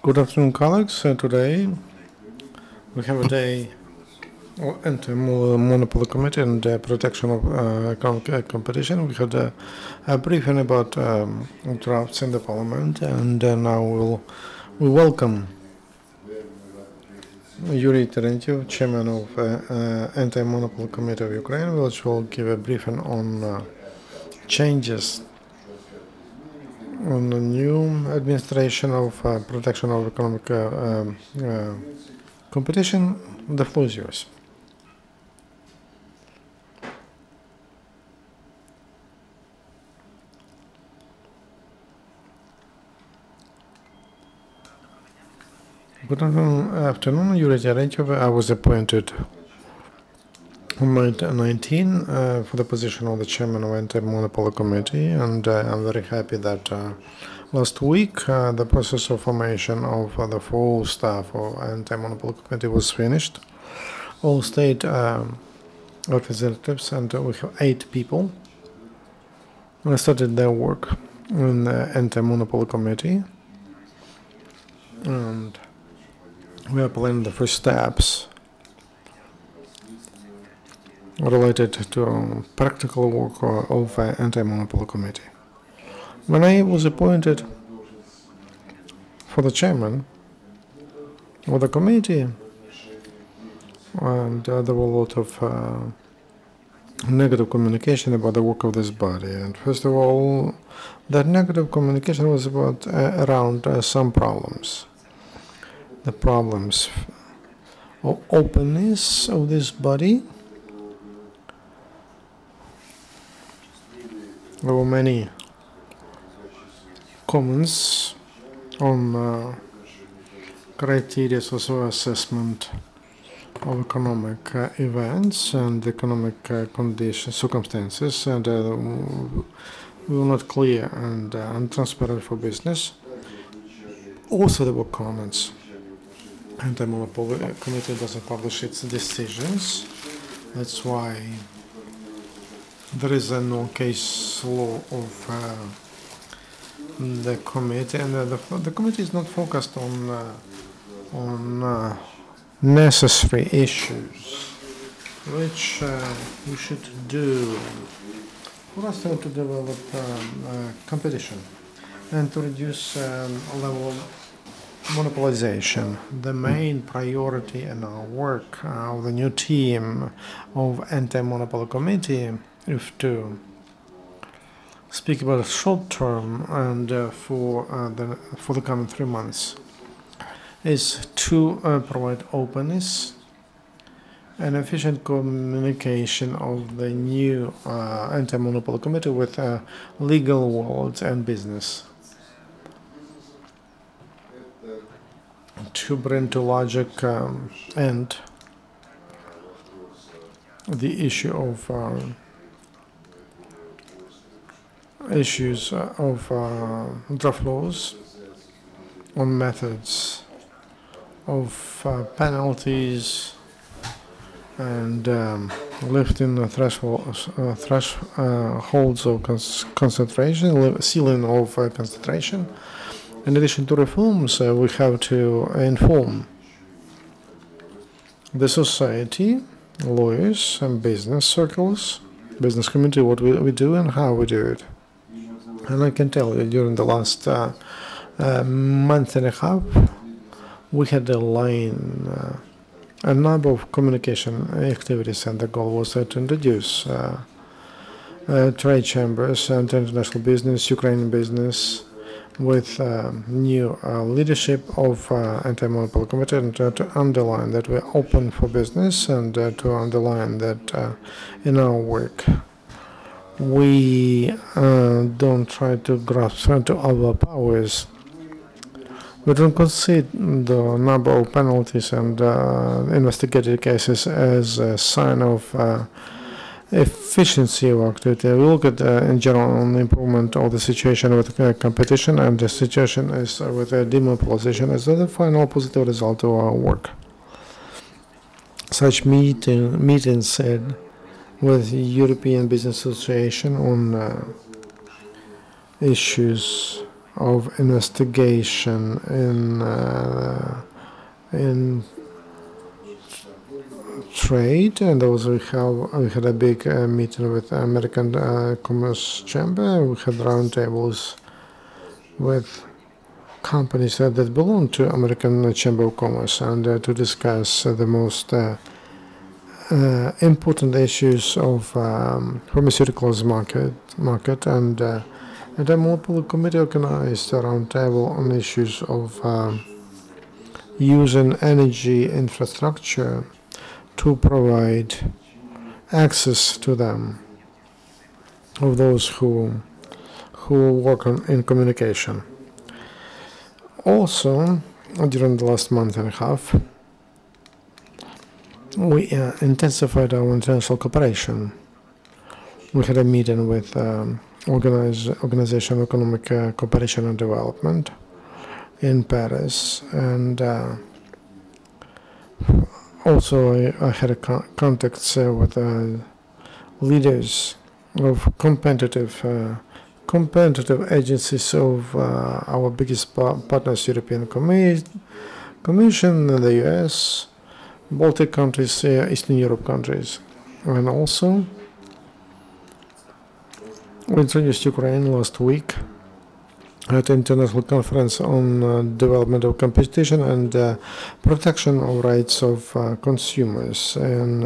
Good afternoon, colleagues. Today we have a day of anti-monopoly committee and protection of competition. We had a briefing about drafts in the parliament, and now we welcome Yuriy Terentyev, chairman of anti-monopoly committee of Ukraine, which will give a briefing on changes on the new administration of protection of economic competition. The floor is yours. Good afternoon, Yuriy Terentyev. I was appointed on May 19 for the position of the chairman of anti-monopoly committee, and I'm very happy that last week the process of formation of the full staff of anti-monopoly committee was finished. All state representatives, and we have 8 people, started their work in the anti-monopoly committee, and we are planning the first steps related to practical work of anti-monopoly committee. When I was appointed for the chairman of the committee, and there were a lot of negative communication about the work of this body. And first of all, that negative communication was about around some problems. The problems of openness of this body. There were many comments on criteria for assessment of economic events and economic conditions, circumstances, and we were not clear and untransparent for business. Also, there were comments. Anti-monopoly committee doesn't publish its decisions. That's why there is no case law of the committee, and the committee is not focused on necessary issues, which we should do for us to develop competition and to reduce level of monopolization. The main priority in our work of the new team of anti-monopoly committee, if to speak about short term and for the coming 3 months, is to provide openness and efficient communication of the new anti-monopoly committee with legal world and business, to bring to logic and the issue of issues of draft laws on methods of penalties and lifting the thresholds of concentration, ceiling of concentration. In addition to reforms, we have to inform the society, lawyers and business circles, business community, what we do and how we do it. And I can tell you, during the last month and a half, we had a number of communication activities, and the goal was to introduce trade chambers and international business, Ukrainian business, with new leadership of anti-monopoly committee, and to underline that we're open for business, and to underline that in our work we don't try to grasp into our powers. We don't consider the number of penalties and investigated cases as a sign of efficiency of activity. We look at, in general, on the improvement of the situation with competition, and the situation is with demonopolization as the final positive result of our work. Such meetings said with European Business Association on issues of investigation in trade, and also we had a big meeting with the American Commerce Chamber. We had roundtables with companies that belong to American Chamber of Commerce, and to discuss the most important issues of pharmaceuticals market, and the Monopoly Committee organized a roundtable on issues of using energy infrastructure to provide access to them of those who work in communication. Also, during the last month and a half, we intensified our international cooperation. We had a meeting with Organization of Economic Cooperation and Development in Paris, and also I had contacts with leaders of competitive agencies of our biggest partners, European Commission, the US, Baltic countries, Eastern Europe countries, and also we introduced Ukraine last week at an international conference on development of competition and protection of rights of consumers in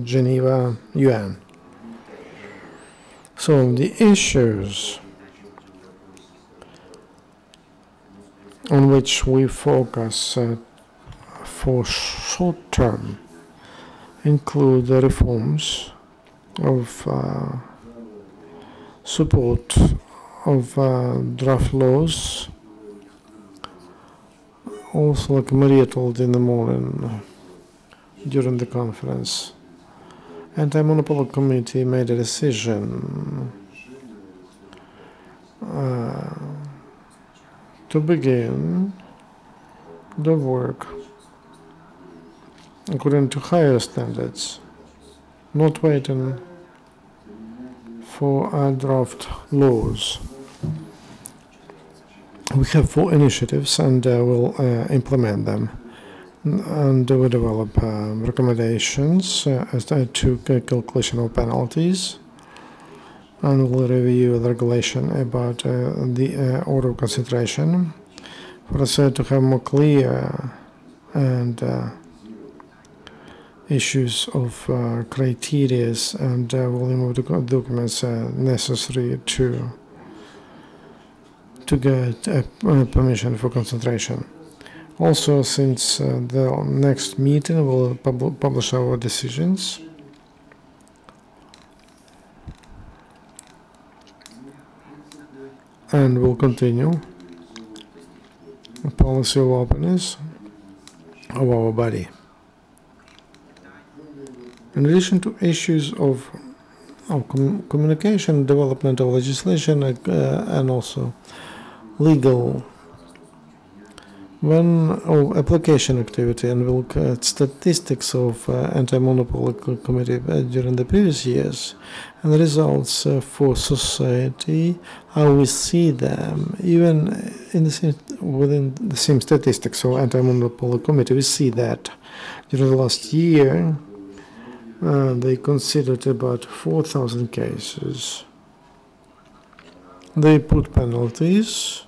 Geneva, UN. So the issues on which we focus for short term include the reforms of support of draft laws. Also, like Mariya told in the morning during the conference, Anti-Monopoly Committee made a decision to begin the work according to higher standards, not waiting for draft laws. We have 4 initiatives, and we'll implement them. And we develop recommendations as to calculation of penalties, and we'll review the regulation about the order of concentration for us to have more clear and issues of criteria and volume of the documents necessary to get permission for concentration. Also, since the next meeting, we'll publish our decisions. And we'll continue a policy of openness of our body. In addition to issues of communication, development of legislation, and also legal application activity, and we'll look at statistics of Anti-Monopoly Committee during the previous years and the results for society, how we see them, even within the same statistics. So Anti-Monopoly Committee, we see that during the last year they considered about 4,000 cases. They put penalties,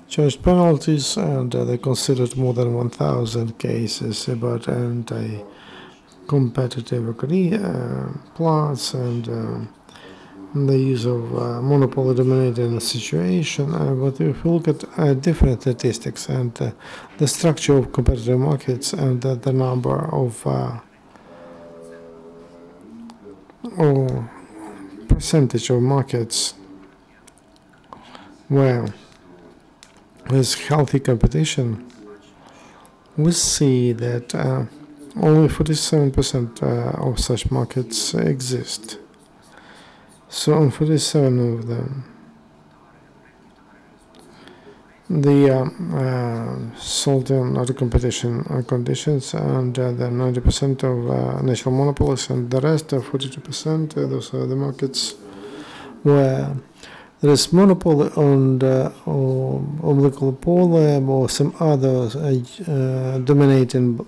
charged penalties, and they considered more than 1,000 cases about anti-competitive plots and the use of monopoly dominating situation. But if you look at different statistics and the structure of competitive markets and the number of or percentage of markets where there's healthy competition, we see that only 47% of such markets exist. So on 47 of them, the sold in other competition conditions, and then 90% of national monopolies, and the rest of 42%, those are the markets where there is monopoly on the oligopoly or some other dominating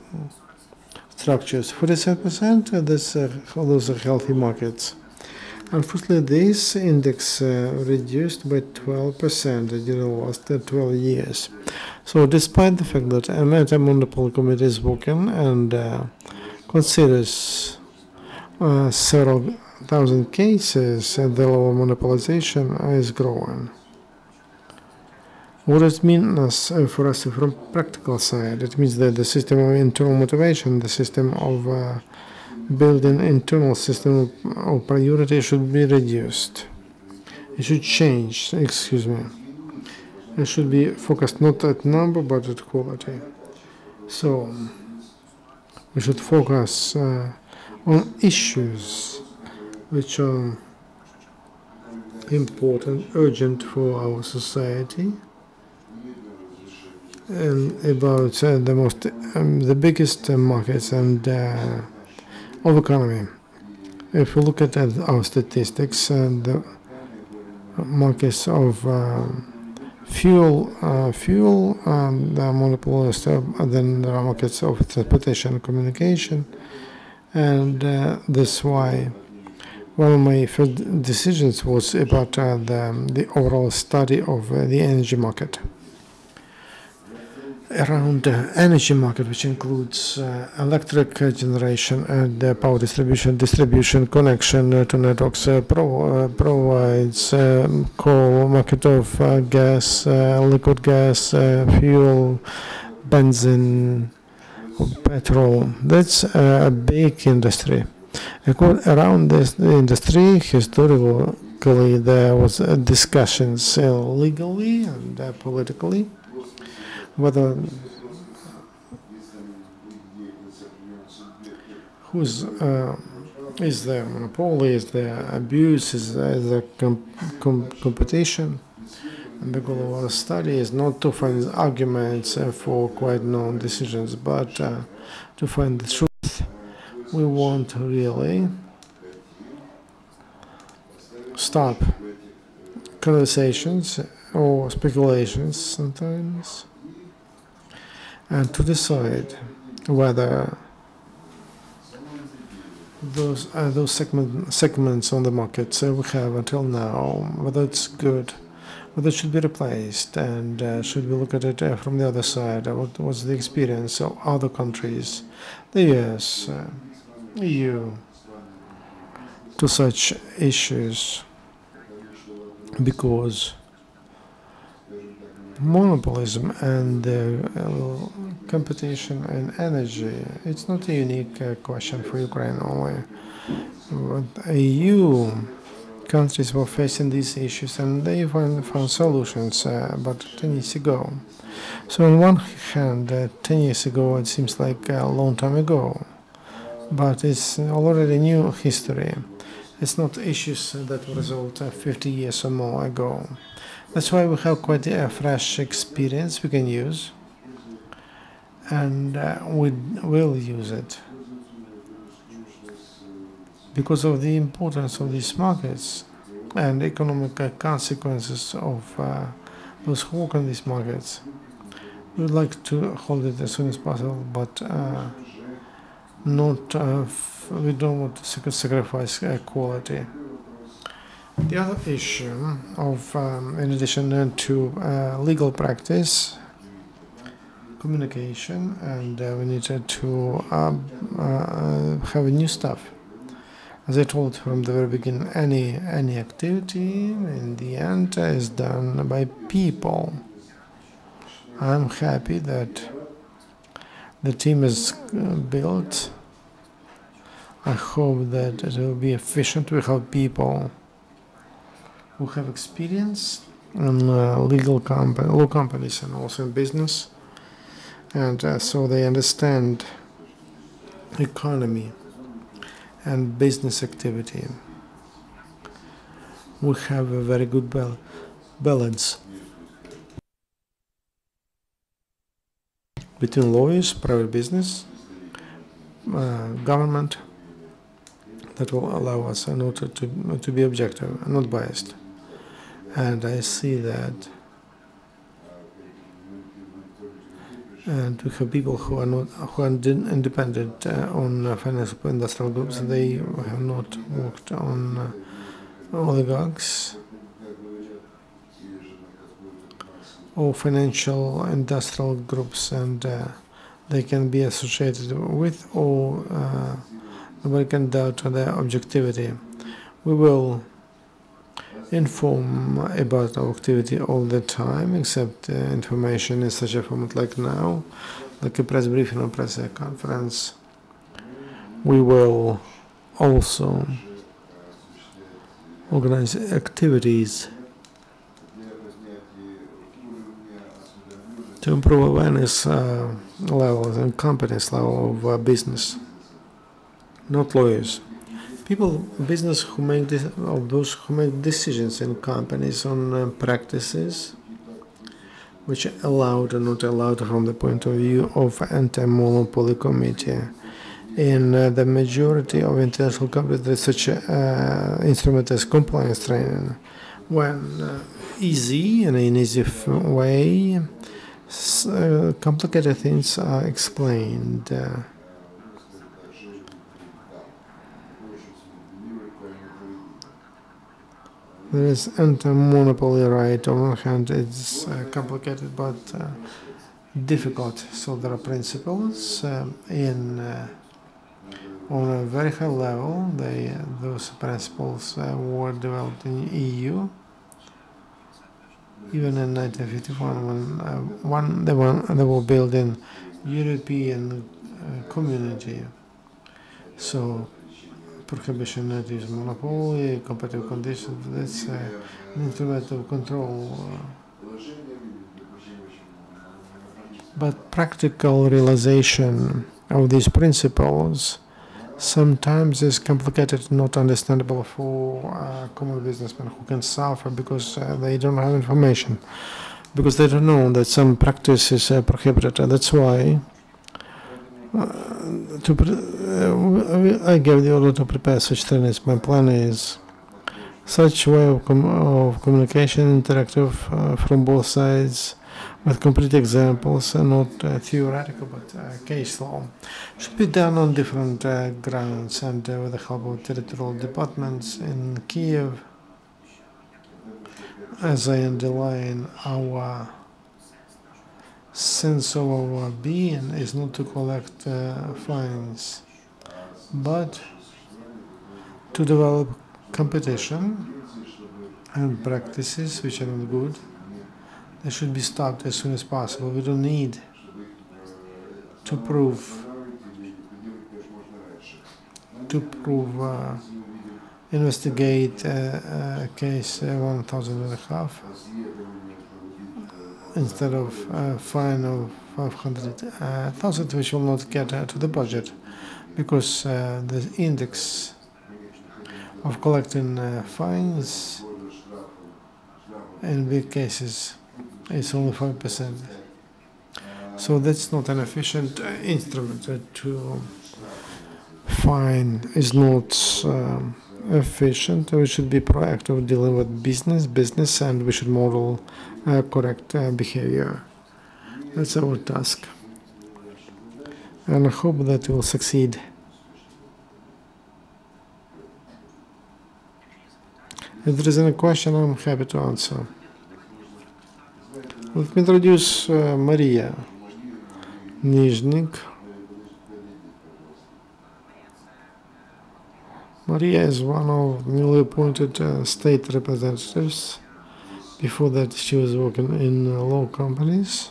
structures. 47%, those are healthy markets. Unfortunately, this index reduced by 12% during the last 12 years. So despite the fact that an anti-monopoly committee is working and considers several thousand cases, the level of monopolization is growing. What does it mean for us from practical side? It means that the system of internal motivation, the system of building internal system of priority should be reduced. It should change, excuse me. It should be focused not at number but at quality. So we should focus on issues which are important, urgent for our society, and about the biggest markets and of economy. If we look at our statistics, the markets of fuel, the monopolist, then there are markets of transportation and communication, and that's why one of my first decisions was about the overall study of the energy market. Around the energy market, which includes electric generation and power distribution connection to networks, provides coal, market of gas, liquid gas, fuel, benzene, petrol. That's a big industry. Around this industry, historically, there was discussions legally and politically whether is there monopoly, is there abuse, is there competition. And the goal of our study is not to find arguments for quite known decisions, but to find the truth. We want to really stop conversations or speculations sometimes, and to decide whether those segments on the market we have until now, whether it's good, whether it should be replaced, and should we look at it from the other side? What was the experience of other countries, the US, EU, to such issues? Because monopolism and competition in energy, it's not a unique question for Ukraine only. But EU countries were facing these issues and they found solutions about 10 years ago. So on one hand, 10 years ago it seems like a long time ago, but it's already new history. It's not issues that were resolved 50 years or more ago. That's why we have quite a fresh experience we can use, and we will use it. Because of the importance of these markets and economic consequences of those who work on these markets, we would like to hold it as soon as possible, but not. We don't want to sacrifice quality. The other issue of, in addition to legal practice, communication, and we needed to have new stuff. As I told from the very beginning, any activity in the end is done by people. I'm happy that the team is built. I hope that it will be efficient. We have people who have experience in law companies and also in business, and so they understand economy and business activity. We have a very good balance between lawyers, private business, government, that will allow us in order to be objective and not biased. and I see that. And we have people who are independent on financial industrial groups. They have not worked on oligarchs or financial industrial groups, and they can be associated with, or nobody can doubt their objectivity. We will inform about our activity all the time, except information in such a format like now, like a press briefing or press conference. We will also organize activities to improve awareness levels and competence level of business, not lawyers. People, business who make those who make decisions in companies on practices which are allowed or not allowed from the point of view of anti-monopoly committee. In the majority of international companies, there is such an instrument as compliance training, when easy, in an easy way, complicated things are explained. There is anti-monopoly right. On one hand, it's complicated but difficult. So there are principles on a very high level. Those principles were developed in EU. Even in 1951, when they were built in European community. So prohibition not use monopoly, competitive conditions, that's an instrument of control. But practical realization of these principles sometimes is complicated, not understandable for common businessmen who can suffer because they don't have information, because they don't know that some practice is prohibited. And that's why I gave the order to prepare such trainings. My plan is such way of communication, interactive from both sides, with complete examples, and not theoretical but case law. Should be done on different grounds and with the help of territorial departments in Kiev. As I underline, our sense of our being is not to collect fines, but to develop competition and practices which are not good. They should be stopped as soon as possible. We don't need to investigate a case 1,500 instead of a fine of 500,000, which will not get to the budget, because the index of collecting fines in big cases is only 5%. So that's not an efficient instrument. To fine is not efficient. We should be proactive dealing with business, and we should model correct behavior. That's our task. And I hope that we will succeed. If there is any question, I'm happy to answer. Let me introduce Mariya Nizhnik. Mariya is one of newly appointed state representatives. Before that, she was working in law companies.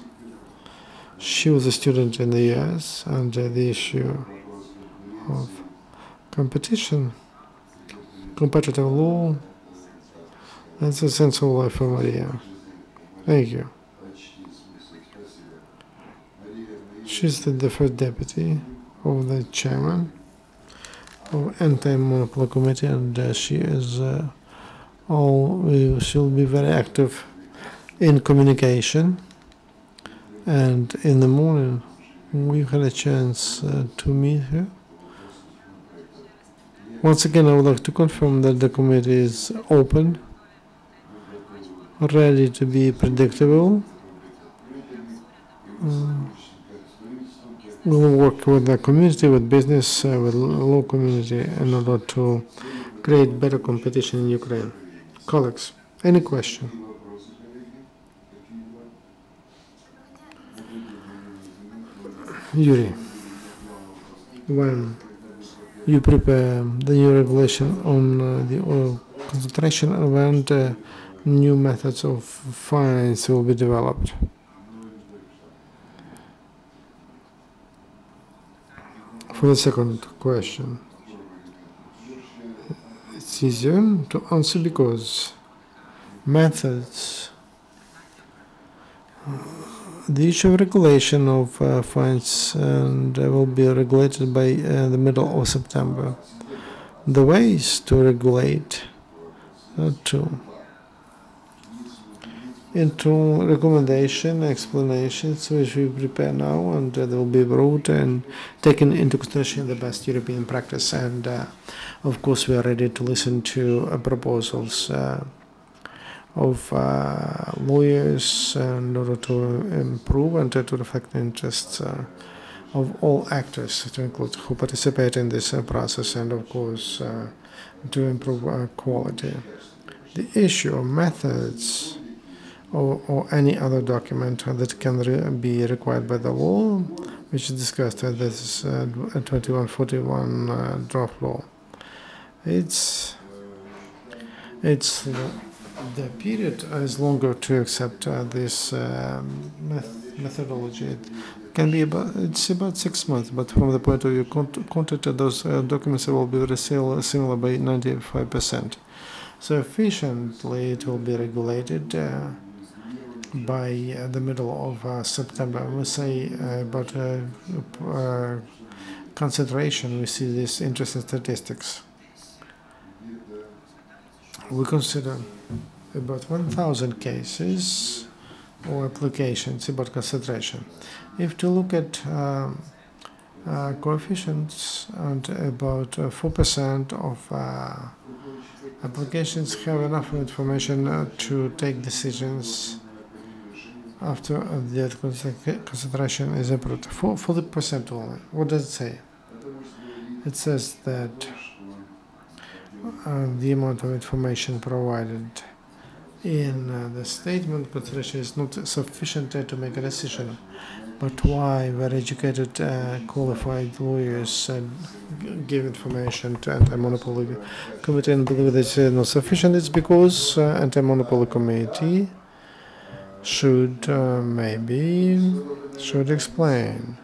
She was a student in the US, and the issue of competition, competitive law, that's a sense of life for Mariya. Thank you. She's the first deputy of the chairman of Anti-Monopoly Committee, and she is she'll be very active in communication. And in the morning, we had a chance to meet her. Once again, I would like to confirm that the committee is open ready to be predictable. We'll work with the community, with business, with local community in order to create better competition in Ukraine. Colleagues, any question? Yuriy, when you prepare the new regulation on the oil concentration event, new methods of finance will be developed. For the second question, it's easier to answer because methods, the issue of regulation of fines and will be regulated by the middle of September. The ways to regulate into recommendation, explanations, which we prepare now, and they will be brought and taken into consideration the best European practice. And of course, we are ready to listen to proposals of lawyers in order to improve and to reflect the interests of all actors, to include who participate in this process, and of course to improve quality. The issue of methods or any other document that can be required by the law, which is discussed at this 2141 draft law. It's the period is longer to accept this methodology. It can be it's about 6 months, but from the point of view content, those documents will be very similar by 95%. So efficiently, it will be regulated by the middle of September. We say about concentration. We see this interesting statistics. We consider about 1,000 cases or applications about concentration. If to look at coefficients, and about 4% of applications have enough information to take decisions after the concentration is approved. 40% only. What does it say? It says that the amount of information provided in the statement concentration is not sufficient to make a decision. But why very educated, qualified lawyers give information to anti-monopoly committee and believe that it's not sufficient? It's because anti-monopoly committee should explain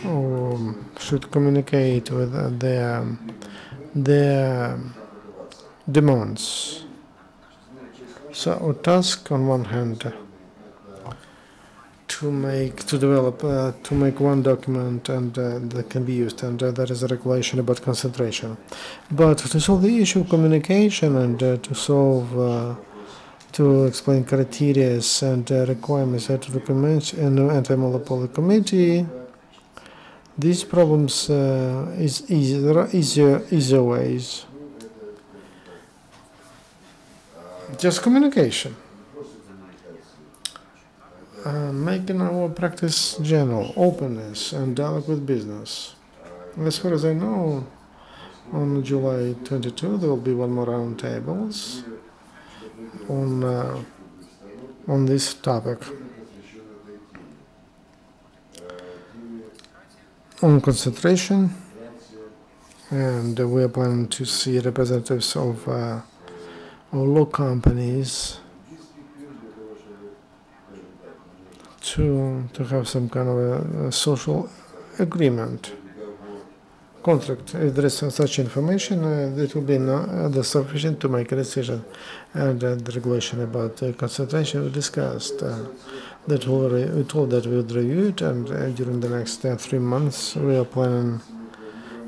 or should communicate with their demands. So our task on one hand to develop one document and that can be used, and that is a regulation about concentration. But to solve the issue of communication and to explain criteria and requirements to documents in the anti-monopoly committee, these problems there are easier ways. Just communication. Making our practice general, openness and dialogue with business. As far as I know, on July 22 there will be one more round tables on this topic, on concentration, and we are planning to see representatives of law companies to have some kind of a social agreement, contract. If there is such information, it will be sufficient to make a decision. And the regulation about concentration we discussed. We told that we would review it, and during the next 3 months we are planning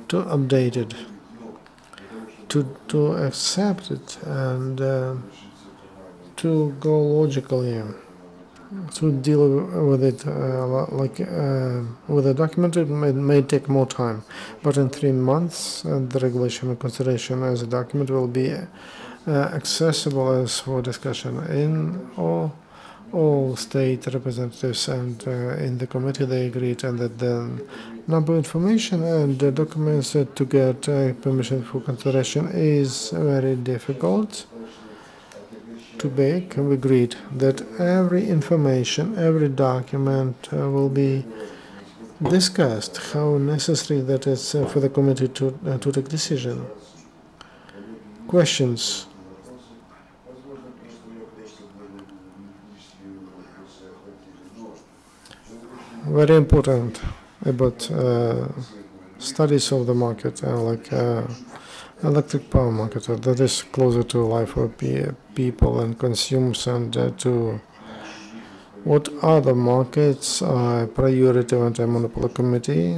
to update it, to accept it, and to go logically. To deal with it with a document, it may take more time, but in 3 months the regulation of consideration as a document will be accessible as for discussion in all state representatives, and in the committee they agreed, and that the number of information and the documents to get permission for consideration is very difficult to make. We agreed that every information, every document will be discussed, how necessary that is for the committee to take decision. Questions? Very important about studies of the market, like electric power market, that is closer to life of people and consumers, and to what other markets are priority of anti-monopoly committee,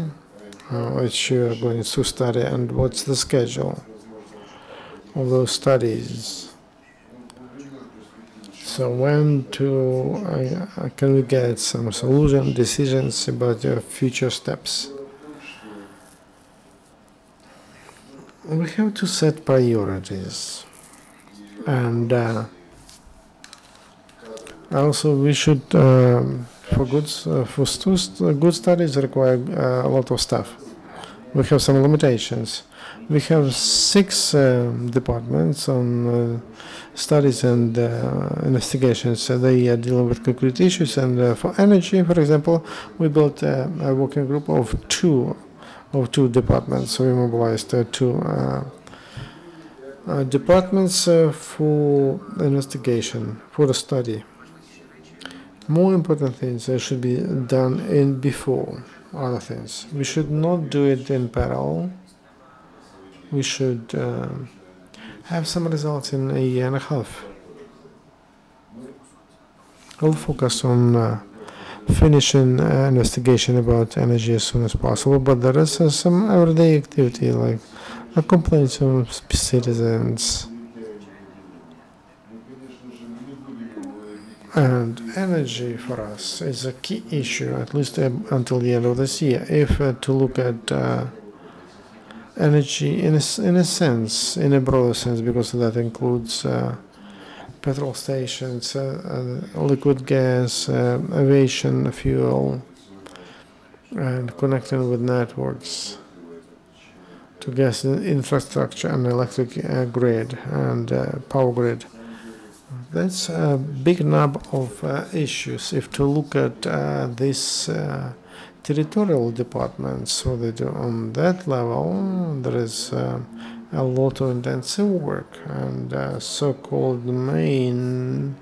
which you are going to study, and what's the schedule of those studies. So when can we get some solution, decisions about your future steps? We have to set priorities, and also we should, for good studies require a lot of stuff. We have some limitations. We have 6 departments on studies and investigations. They are dealing with concrete issues, and for energy, for example, we built a working group of two departments. So we mobilized 2 departments for investigation, for the study. More important things should be done in before other things. We should not do it in parallel. We should have some results in a year and a half. We'll focus on finishing investigation about energy as soon as possible, but there is some everyday activity like complaints from citizens. And energy for us is a key issue, at least until the end of this year. If to look at energy in a sense, in a broader sense, because that includes petrol stations, liquid gas, aviation fuel, and connecting with networks to gas infrastructure and electric grid and power grid. That's a big number of issues. If to look at this territorial departments, what they do on that level, there is a lot of intensive work, and so-called main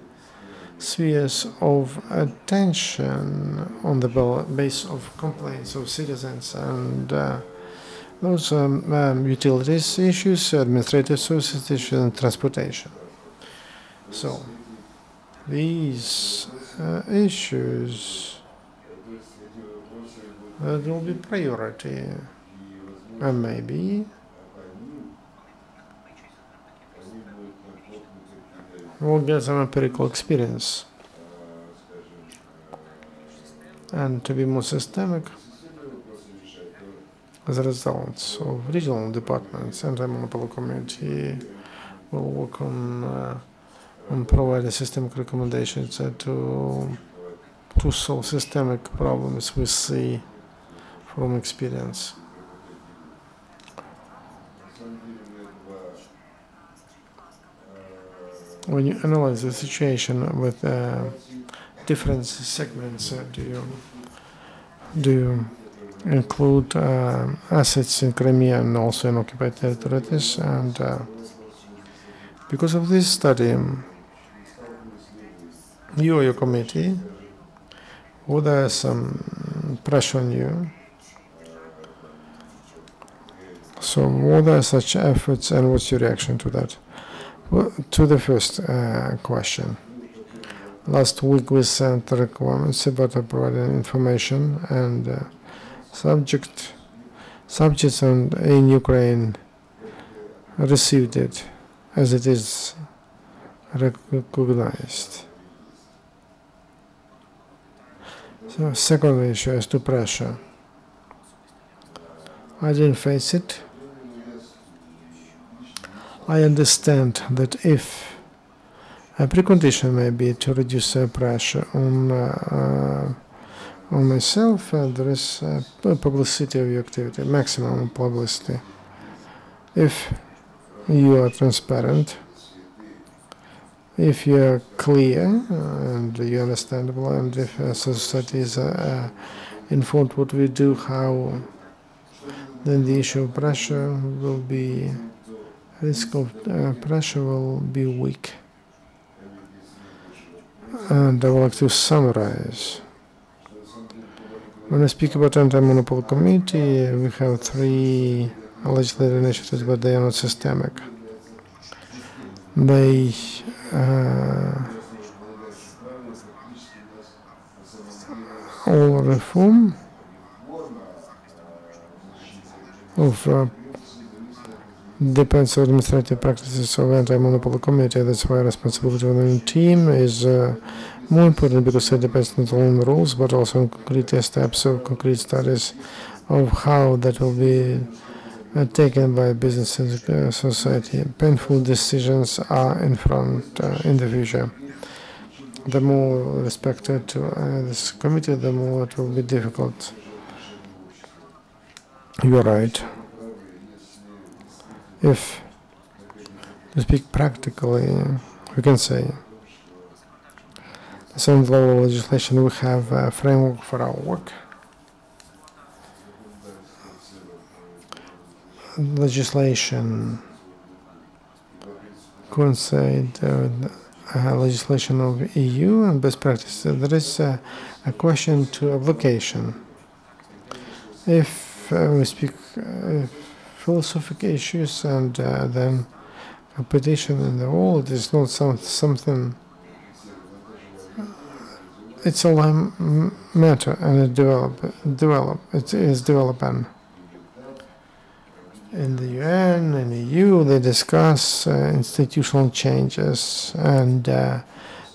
spheres of attention on the base of complaints of citizens, and those utilities issues, administrative services issues, and transportation. So these issues will be priority, and maybe we'll get some empirical experience, and to be more systemic as a result of regional departments and the monopoly committee will work on providing systemic recommendations to solve systemic problems we see from experience. When you analyze the situation with different segments, do you include assets in Crimea and also in occupied territories? And because of this study, you or your committee, would there some pressure on you? So what are such efforts, and what's your reaction to that? Well, to the first question. Last week we sent requirements about providing information, and subjects in Ukraine received it as it is recognized. So second issue is to pressure. I didn't face it. I understand that if a precondition may be to reduce pressure on myself, there is publicity of your activity, maximum publicity. If you are transparent, if you are clear and you understandable, and if society is informed what we do, how, then the issue of pressure will be, risk of pressure will be weak. And I would like to summarize. When I speak about anti-monopoly committee, we have 3 legislative initiatives, but they are not systemic. They all reform of depends on administrative practices of anti-monopoly committee. That's why responsibility of the team is more important, because it depends not only on rules but also on concrete steps or concrete studies of how that will be taken by business and society. Painful decisions are in front in the future. The more respected to this committee, the more it will be difficult. You are right. If to speak practically, we can say the same level of legislation, we have a framework for our work. Legislation coincide with legislation of EU and best practice. There is a question to application. If we speak philosophical issues and then competition in the world is not something. It's all a matter, and it is developing. In the UN and EU, they discuss institutional changes and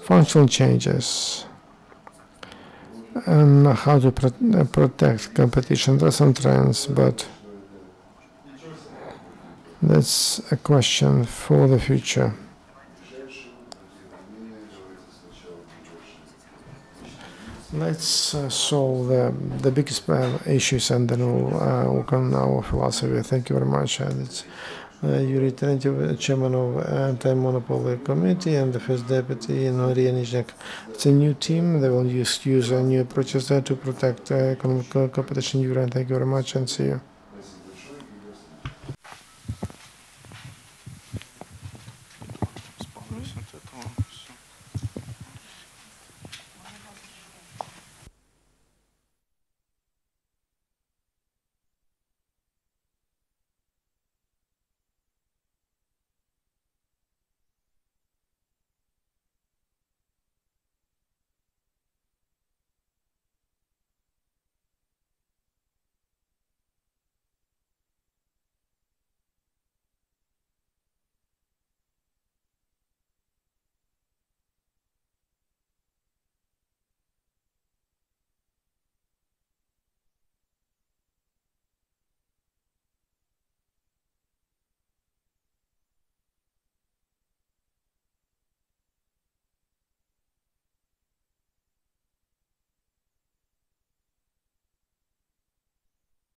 functional changes and how to protect competition. There's some trends, but that's a question for the future. Let's solve the biggest issues, and then we'll work on our philosophy. Thank you very much. It's Yuriy Terentyev, chairman of Anti-Monopoly Committee, and the first deputy, Mariya Nizhnik. It's a new team. They will use new approaches there to protect economic competition. Yuriy, thank you very much, and see you.